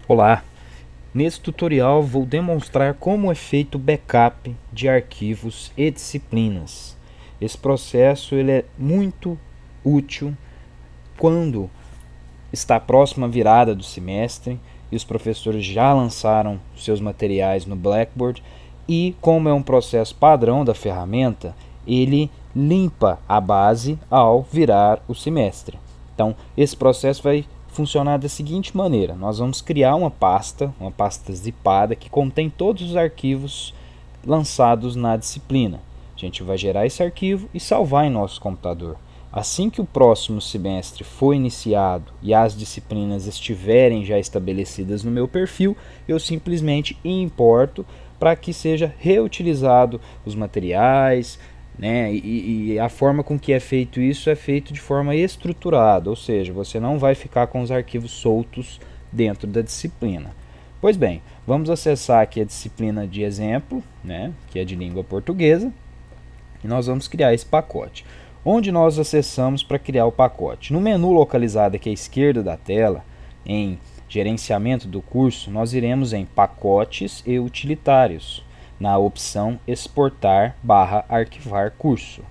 Olá! Nesse tutorial vou demonstrar como é feito o backup de arquivos e disciplinas. Esse processo ele é muito útil quando está próxima a virada do semestre e os professores já lançaram seus materiais no Blackboard e, como é um processo padrão da ferramenta, ele limpa a base ao virar o semestre. Então, esse processo vai funcionar da seguinte maneira: nós vamos criar uma pasta zipada que contém todos os arquivos lançados na disciplina. A gente vai gerar esse arquivo e salvar em nosso computador. Assim que o próximo semestre for iniciado e as disciplinas estiverem já estabelecidas no meu perfil, eu simplesmente importo para que seja reutilizado os materiais, né? E a forma com que é feito isso é feito de forma estruturada, ou seja, você não vai ficar com os arquivos soltos dentro da disciplina. Pois bem, vamos acessar aqui a disciplina de exemplo, né, que é de língua portuguesa, e nós vamos criar esse pacote. Onde nós acessamos para criar o pacote? No menu localizado aqui à esquerda da tela, em gerenciamento do curso, nós iremos em pacotes e utilitários, na opção exportar/arquivar curso.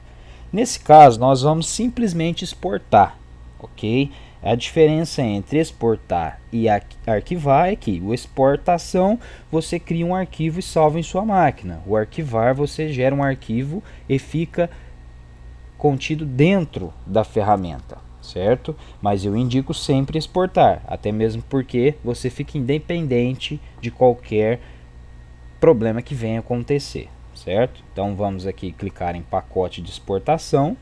Nesse caso, nós vamos simplesmente exportar, ok? A diferença entre exportar e arquivar é que o exportação você cria um arquivo e salva em sua máquina. O arquivar você gera um arquivo e fica contido dentro da ferramenta, certo? Mas eu indico sempre exportar, até mesmo porque você fica independente de qualquer problema que venha acontecer, certo? Então vamos aqui clicar em pacote de exportação.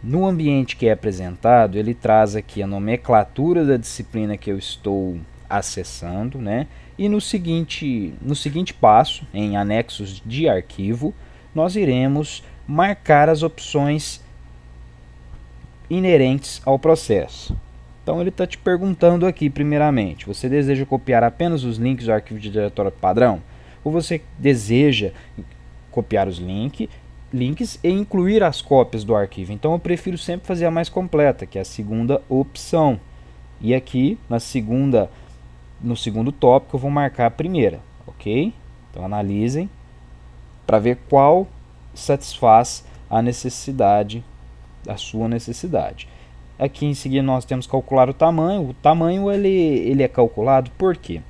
No ambiente que é apresentado, ele traz aqui a nomenclatura da disciplina que eu estou acessando, né? E no seguinte passo, em anexos de arquivo, nós iremos marcar as opções inerentes ao processo. Então ele está te perguntando aqui, primeiramente, você deseja copiar apenas os links do arquivo de diretório padrão? Ou você deseja copiar os links e incluir as cópias do arquivo? Então eu prefiro sempre fazer a mais completa, que é a segunda opção. E aqui no segundo tópico eu vou marcar a primeira, ok? Então analisem para ver qual satisfaz a necessidade, a sua necessidade. Aqui em seguida nós temos que calcular o tamanho. O tamanho ele é calculado por quê?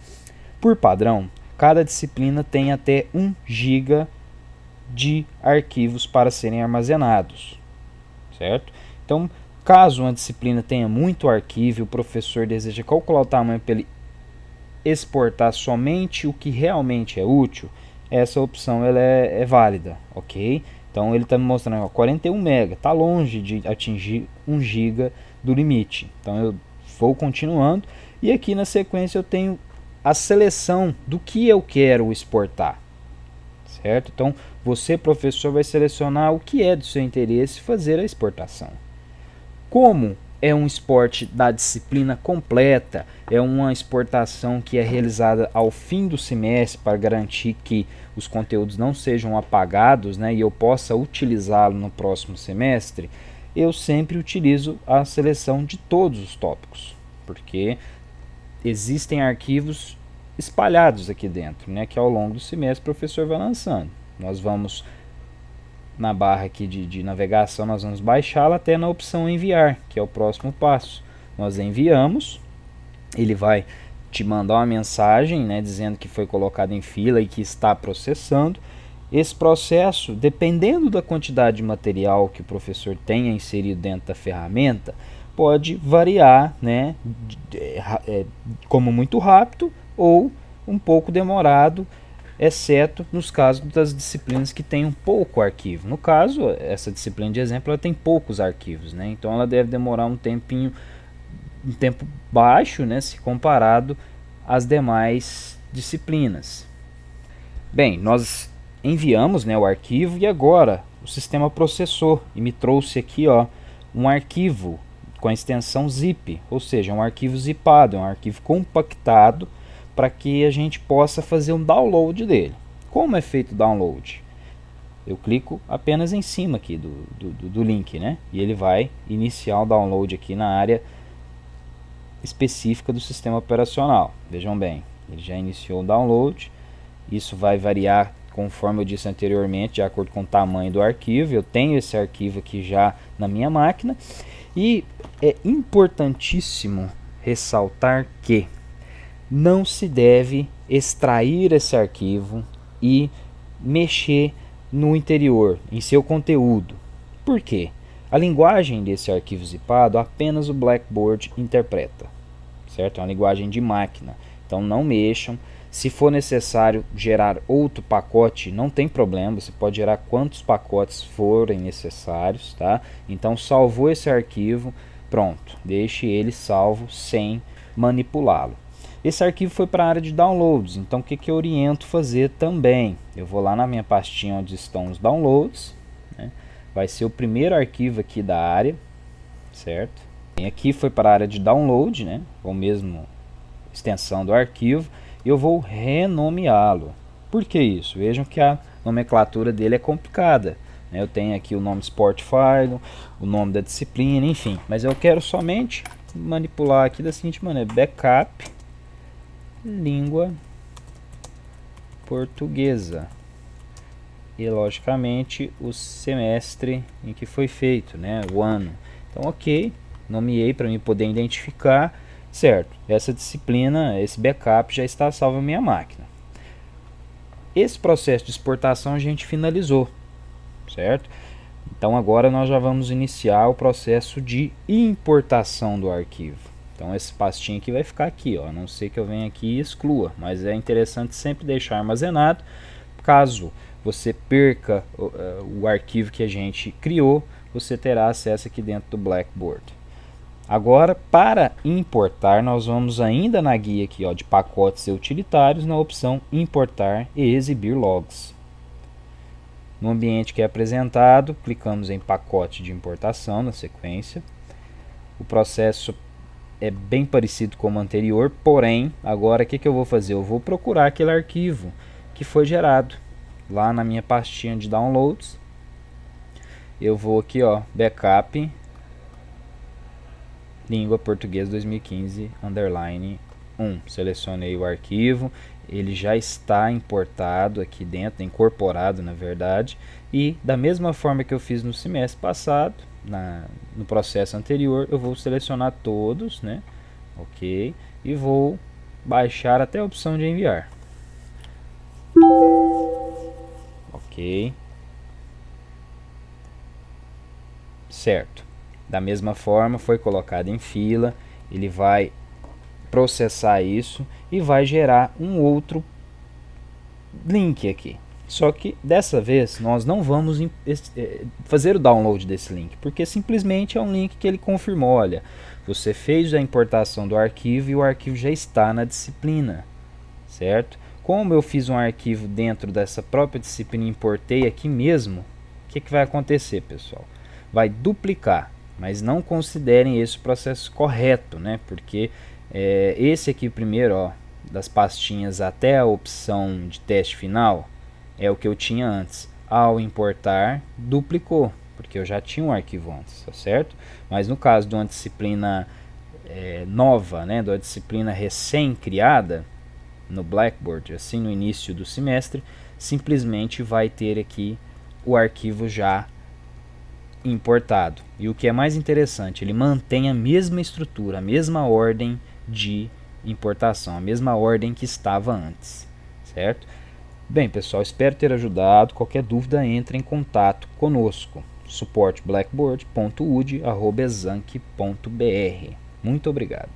Por padrão, cada disciplina tem até 1 GB de arquivos para serem armazenados, certo? Então, caso uma disciplina tenha muito arquivo e o professor deseja calcular o tamanho para ele exportar somente o que realmente é útil, essa opção ela é válida, ok? Então ele está me mostrando, ó, 41 MB, está longe de atingir 1 GB do limite. Então eu vou continuando e aqui na sequência eu tenho a seleção do que eu quero exportar, certo? Então você, professor, vai selecionar o que é do seu interesse e fazer a exportação. Como é um export da disciplina completa, é uma exportação que é realizada ao fim do semestre para garantir que os conteúdos não sejam apagados, né, e eu possa utilizá-lo no próximo semestre, eu sempre utilizo a seleção de todos os tópicos, porque existem arquivos espalhados aqui dentro, né, que ao longo do semestre o professor vai lançando. Nós vamos na barra aqui de navegação, nós vamos baixá-la até na opção enviar, que é o próximo passo. Nós enviamos, ele vai te mandar uma mensagem, né, dizendo que foi colocado em fila e que está processando. Esse processo, dependendo da quantidade de material que o professor tenha inserido dentro da ferramenta, pode variar, né, como muito rápido ou um pouco demorado, exceto nos casos das disciplinas que têm um pouco arquivo. No caso, essa disciplina de exemplo ela tem poucos arquivos, né? Então ela deve demorar um tempo baixo, né, se comparado às demais disciplinas. Bem, nós enviamos, né, o arquivo e agora o sistema processou e me trouxe aqui, ó, um arquivo com a extensão zip, ou seja, um arquivo zipado, um arquivo compactado para que a gente possa fazer um download dele. Como é feito o download? Eu clico apenas em cima aqui do link, né? E ele vai iniciar o download aqui na área específica do sistema operacional. Vejam bem, ele já iniciou o download. Isso vai variar, conforme eu disse anteriormente, de acordo com o tamanho do arquivo. Eu tenho esse arquivo aqui já na minha máquina. E é importantíssimo ressaltar que não se deve extrair esse arquivo e mexer no interior, em seu conteúdo. Por quê? A linguagem desse arquivo zipado apenas o Blackboard interpreta, certo? É uma linguagem de máquina, então não mexam. Se for necessário gerar outro pacote, não tem problema, você pode gerar quantos pacotes forem necessários, tá? Então salvou esse arquivo, pronto, deixe ele salvo sem manipulá-lo. Esse arquivo foi para a área de downloads, então o que eu oriento fazer também? Eu vou lá na minha pastinha onde estão os downloads, né? Vai ser o primeiro arquivo aqui da área, certo? Aqui foi para a área de download, né? Ou mesmo extensão do arquivo. Eu vou renomeá-lo. Por que isso? Vejam que a nomenclatura dele é complicada, né? Eu tenho aqui o nome Sport File, o nome da disciplina, enfim. Mas eu quero somente manipular aqui da seguinte maneira: backup língua portuguesa. E logicamente o semestre em que foi feito, né? O ano. Então, ok, nomeei para mim poder identificar, certo? Essa disciplina, esse backup já está salvo em minha máquina. Esse processo de exportação a gente finalizou, certo? Então agora nós já vamos iniciar o processo de importação do arquivo. Então esse pastinho aqui vai ficar aqui, ó, a não ser que eu venha aqui e exclua, mas é interessante sempre deixar armazenado. Caso você perca o arquivo que a gente criou, você terá acesso aqui dentro do Blackboard. Agora, para importar, nós vamos ainda na guia aqui, ó, de pacotes e utilitários, na opção importar e exibir logs. No ambiente que é apresentado, clicamos em pacote de importação na sequência. O processo é bem parecido com o anterior, porém, agora o que eu vou fazer? Eu vou procurar aquele arquivo que foi gerado lá na minha pastinha de downloads. Eu vou aqui, ó, backup língua portuguesa 2015 _1. Selecionei o arquivo, ele já está importado aqui dentro, incorporado na verdade, e da mesma forma que eu fiz no semestre passado, no processo anterior, eu vou selecionar todos, né? Ok, e vou baixar até a opção de enviar. Ok, certo. Da mesma forma, foi colocado em fila, ele vai processar isso e vai gerar um outro link aqui. Só que dessa vez nós não vamos fazer o download desse link, porque simplesmente é um link que ele confirmou, olha, você fez a importação do arquivo e o arquivo já está na disciplina, certo? Como eu fiz um arquivo dentro dessa própria disciplina e importei aqui mesmo, o que vai acontecer, pessoal? Vai duplicar, mas não considerem esse o processo correto, né? Porque esse aqui primeiro, ó, das pastinhas até a opção de teste final, é o que eu tinha antes. Ao importar, duplicou, porque eu já tinha um arquivo antes, tá certo? Mas no caso de uma disciplina nova, né, de uma disciplina recém-criada no Blackboard, assim no início do semestre, simplesmente vai ter aqui o arquivo já importado. E o que é mais interessante, ele mantém a mesma estrutura, a mesma ordem de importação, a mesma ordem que estava antes, certo? Bem, pessoal, espero ter ajudado. Qualquer dúvida, entre em contato conosco. suporteblackboard.ud@exanc.br. Muito obrigado.